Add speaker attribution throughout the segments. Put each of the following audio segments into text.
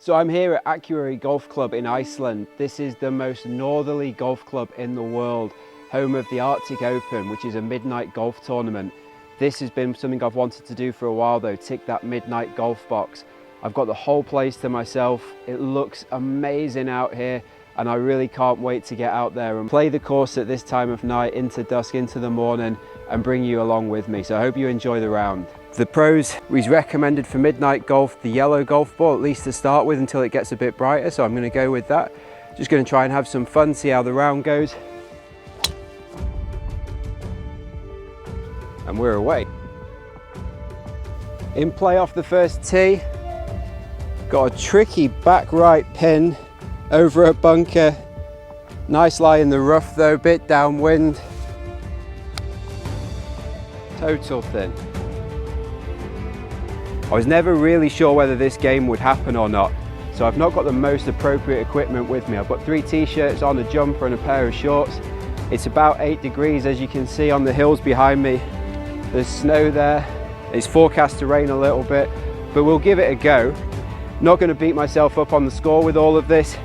Speaker 1: So I'm here at Akureyri Golf Club in Iceland. This is the most northerly golf club in the world, home of the Arctic Open, which is a midnight golf tournament. This has been something I've wanted to do for a while though, tick that midnight golf box. I've got the whole place to myself. It looks amazing out here and I really can't wait to get out there and play the course at this time of night, into dusk, into the morning, and bring you along with me. So I hope you enjoy the round. The pros, he's recommended for midnight golf the yellow golf ball, at least to start with, until it gets a bit brighter, so I'm going to go with that. Just going to try and have some fun, see how the round goes. And we're away. In play off the first tee, got a tricky back right pin over a bunker. Nice lie in the rough though, bit downwind. Total thin. I was never really sure whether this game would happen or not, so I've not got the most appropriate equipment with me. I've got 3 t-shirts on, a jumper and a pair of shorts. It's about 8 degrees as you can see on the hills behind me. There's snow there. It's forecast to rain a little bit, but we'll give it a go. Not going to beat myself up on the score with all of this.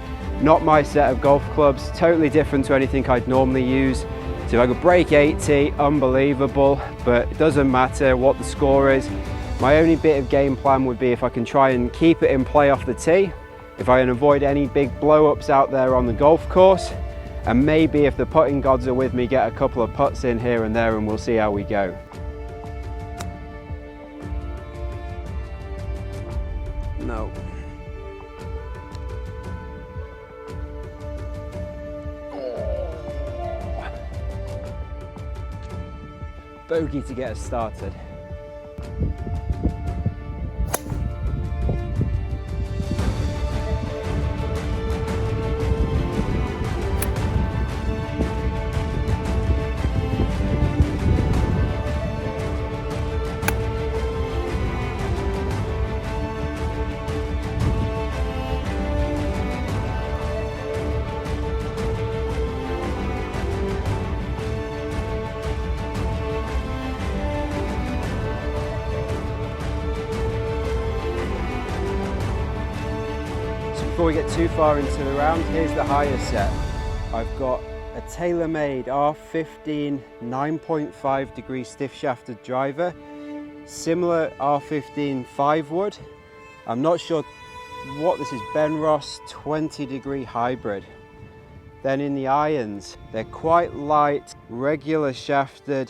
Speaker 1: Not my set of golf clubs, totally different to anything I'd normally use. So if I could break 80, unbelievable, but it doesn't matter what the score is. My only bit of game plan would be if I can try and keep it in play off the tee, if I can avoid any big blow-ups out there on the golf course, and maybe if the putting gods are with me, get a couple of putts in here and there and we'll see how we go. No. Bogey to get us started. Before we get too far into the round, here's the higher set. I've got a tailor-made R15 9.5 degree stiff shafted driver, similar R15 5 wood. I'm not sure what this is, Ben Ross 20 degree hybrid. Then in the irons, they're quite light, regular shafted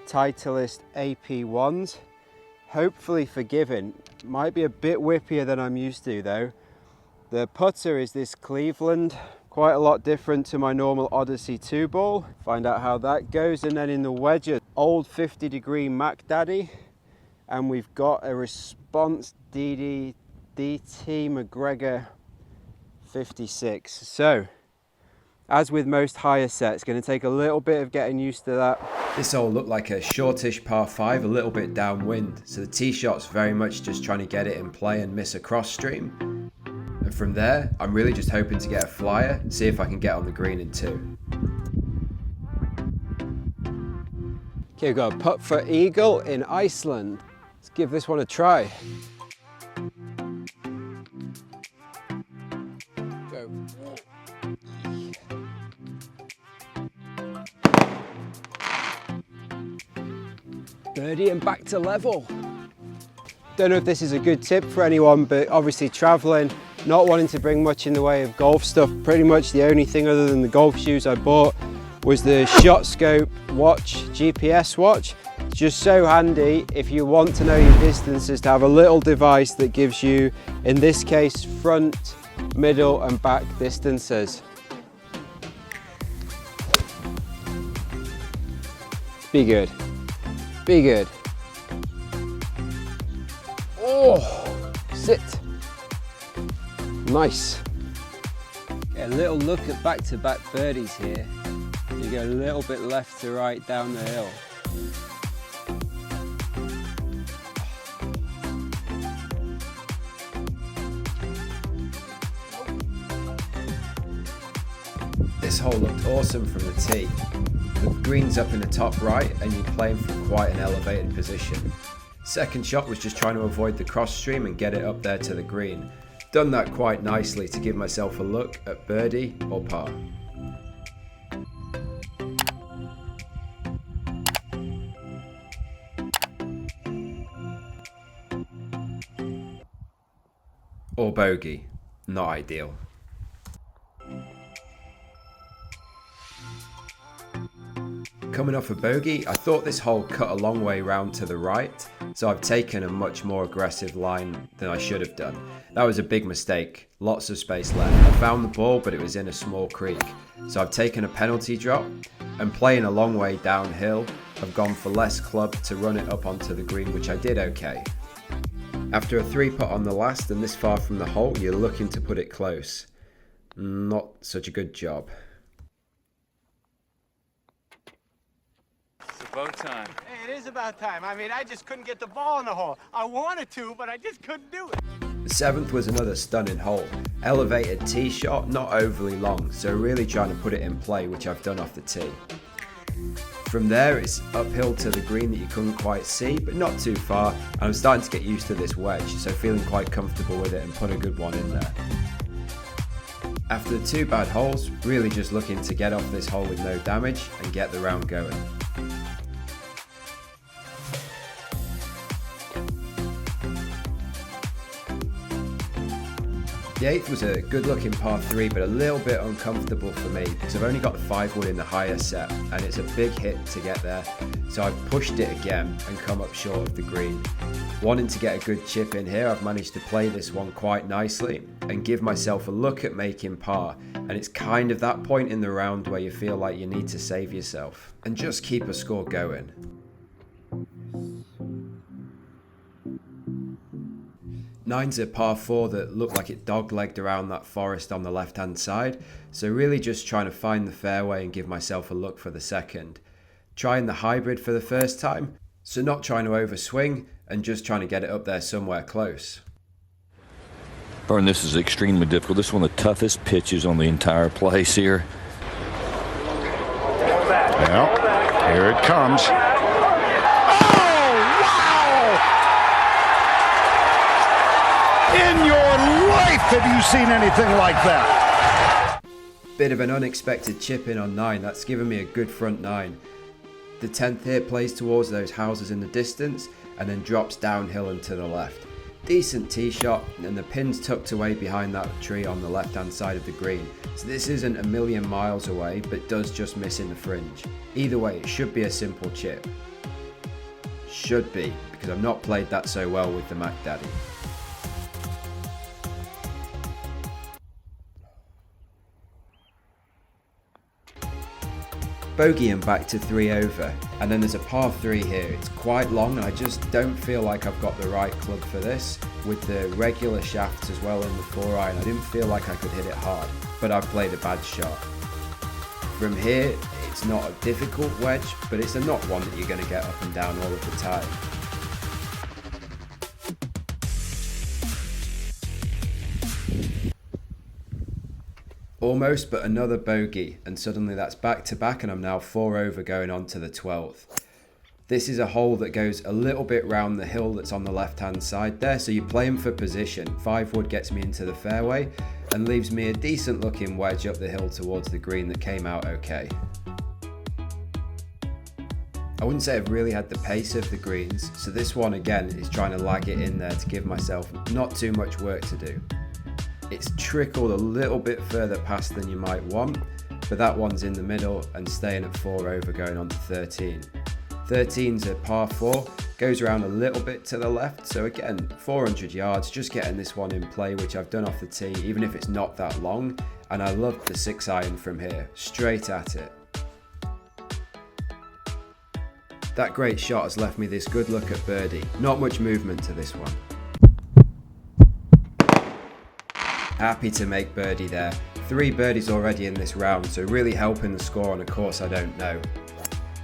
Speaker 1: Titleist AP1s, hopefully forgiving. Might be a bit whippier than I'm used to though. The putter is this Cleveland, quite a lot different to my normal Odyssey 2 ball. Find out how that goes. And then in the wedges, old 50 degree Mac Daddy. And we've got a Response DT McGregor 56. So, as with most higher sets, it's going to take a little bit of getting used to that.
Speaker 2: This hole looked like a shortish par 5, a little bit downwind. So the tee shot's very much just trying to get it in play and miss a cross stream. And from there, I'm really just hoping to get a flyer and see if I can get on the green in 2.
Speaker 1: Okay, we've got a putt for eagle in Iceland. Let's give this one a try. Go. Birdie and back to level. Don't know if this is a good tip for anyone, but obviously traveling, not wanting to bring much in the way of golf stuff. Pretty much the only thing other than the golf shoes I bought was the Shot Scope watch, GPS watch. It's just so handy if you want to know your distances, to have a little device that gives you, in this case, front, middle and back distances. Be good. Be good. Oh, sit. Nice. Get a little look at back-to-back birdies here. You go a little bit left to right down the hill.
Speaker 2: This hole looked awesome from the tee. The green's up in the top right and you're playing from quite an elevated position. Second shot was just trying to avoid the cross stream and get it up there to the green. Done that quite nicely to give myself a look at birdie or par. Or bogey. Not ideal. Coming off a bogey, I thought this hole cut a long way round to the right, so I've taken a much more aggressive line than I should have done. That was a big mistake, lots of space left. I found the ball, but it was in a small creek, so I've taken a penalty drop, and playing a long way downhill, I've gone for less club to run it up onto the green, which I did okay. After a 3-putt on the last and this far from the hole, you're looking to put it close. Not such a good job.
Speaker 3: About time.
Speaker 4: Hey, it is about time. I mean, I just couldn't get the ball in the hole. I wanted to, but I just couldn't do it.
Speaker 2: The 7th was another stunning hole. Elevated tee shot, not overly long, so really trying to put it in play, which I've done off the tee. From there, it's uphill to the green that you couldn't quite see, but not too far, and I'm starting to get used to this wedge, so feeling quite comfortable with it and put a good one in there. After the 2 bad holes, really just looking to get off this hole with no damage and get the round going. The 8th was a good looking par 3, but a little bit uncomfortable for me because I've only got the 5 wood in the higher set and it's a big hit to get there, so I've pushed it again and come up short of the green. Wanting to get a good chip in here, I've managed to play this one quite nicely and give myself a look at making par, and it's kind of that point in the round where you feel like you need to save yourself and just keep a score going. Nine's a par 4 that looked like it dog-legged around that forest on the left-hand side, so really just trying to find the fairway and give myself a look for the second. Trying the hybrid for the first time, so not trying to overswing and just trying to get it up there somewhere close.
Speaker 5: Vern, this is extremely difficult. This is one of the toughest pitches on the entire place here.
Speaker 6: Well, here it comes. In your life, have you seen anything like that?
Speaker 2: Bit of an unexpected chip in on 9, that's given me a good front 9. The 10th here plays towards those houses in the distance and then drops downhill and to the left. Decent tee shot, and the pin's tucked away behind that tree on the left hand side of the green, so this isn't a million miles away but does just miss in the fringe. Either way, it should be a simple chip. Should be, because I've not played that so well with the Mac Daddy. Bogey and back to 3 over, and then there's a par 3 here. It's quite long and I just don't feel like I've got the right club for this. With the regular shafts as well in the 4-iron, I didn't feel like I could hit it hard, but I've played a bad shot. From here, it's not a difficult wedge, but it's not one that you're going to get up and down all of the time. Almost, but another bogey, and suddenly that's back to back and I'm now 4 over going on to the 12th. This is a hole that goes a little bit round the hill that's on the left hand side there, so you're playing for position. 5 wood gets me into the fairway and leaves me a decent looking wedge up the hill towards the green that came out okay. I wouldn't say I've really had the pace of the greens, so this one again is trying to lag it in there to give myself not too much work to do. It's trickled a little bit further past than you might want, but that one's in the middle and staying at 4 over going on to 13. 13's a par 4, goes around a little bit to the left, so again 400 yards, just getting this one in play, which I've done off the tee even if it's not that long, and I love the 6-iron from here, straight at it. That great shot has left me this good look at birdie, not much movement to this one. Happy to make birdie there. 3 birdies already in this round, so really helping the score on a course I don't know.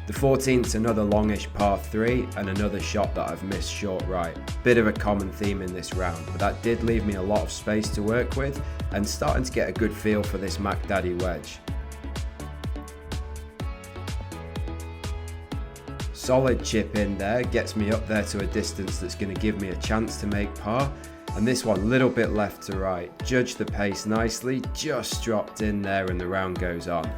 Speaker 2: The 14th's another longish par 3 and another shot that I've missed short right. Bit of a common theme in this round, but that did leave me a lot of space to work with and starting to get a good feel for this Mac Daddy wedge. Solid chip in there, gets me up there to a distance that's going to give me a chance to make par. And this one, a little bit left to right. Judge the pace nicely, just dropped in there and the round goes on.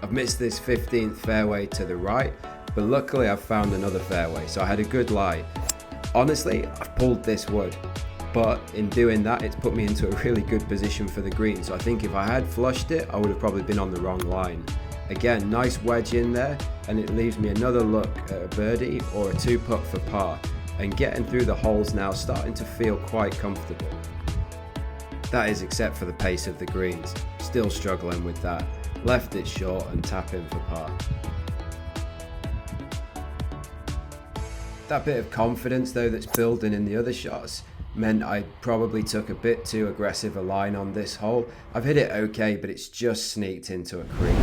Speaker 2: I've missed this 15th fairway to the right, but luckily I've found another fairway, so I had a good lie. Honestly, I've pulled this wood, but in doing that, it's put me into a really good position for the green. So I think if I had flushed it, I would have probably been on the wrong line. Again, nice wedge in there, and it leaves me another look at a birdie or a 2-putt for par. And getting through the holes now, starting to feel quite comfortable. That is except for the pace of the greens. Still struggling with that. Left it short and tap in for par. That bit of confidence though that's building in the other shots meant I probably took a bit too aggressive a line on this hole. I've hit it okay, but it's just sneaked into a creek.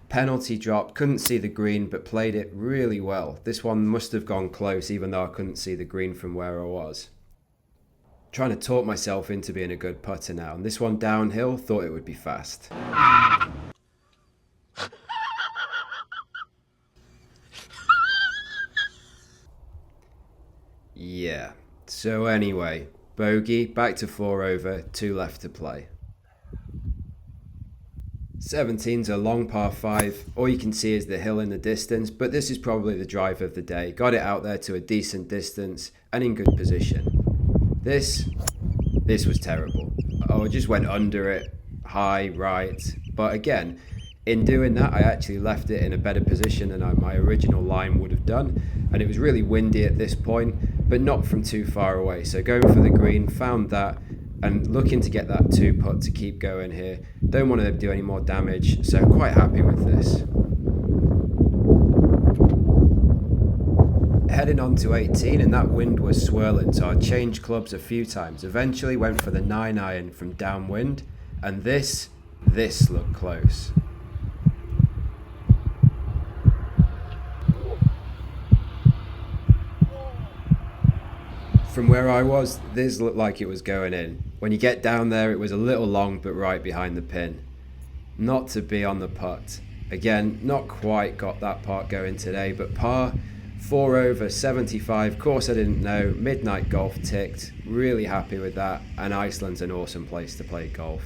Speaker 2: Penalty dropped, couldn't see the green, but played it really well. This one must have gone close even though I couldn't see the green from where I was. Trying to talk myself into being a good putter now, and this one downhill, thought it would be fast. Yeah, so anyway, bogey, back to 4 over, 2 left to play. 17's a long par 5, all you can see is the hill in the distance, but this is probably the drive of the day. Got it out there to a decent distance and in good position. This was terrible. Oh, I just went under it, high, right, but again, in doing that, I actually left it in a better position than my original line would have done, and it was really windy at this point, but not from too far away. So going for the green, found that, and looking to get that 2-putt to keep going here. Don't want to do any more damage, so quite happy with this. Heading on to 18, and that wind was swirling, so I changed clubs a few times. Eventually went for the 9-iron from downwind, and this looked close. From where I was, this looked like it was going in. When you get down there, it was a little long, but right behind the pin. Not to be on the putt. Again, not quite got that part going today, but par, 4 over, 75. Course I didn't know. Midnight golf ticked. Really happy with that. And Iceland's an awesome place to play golf.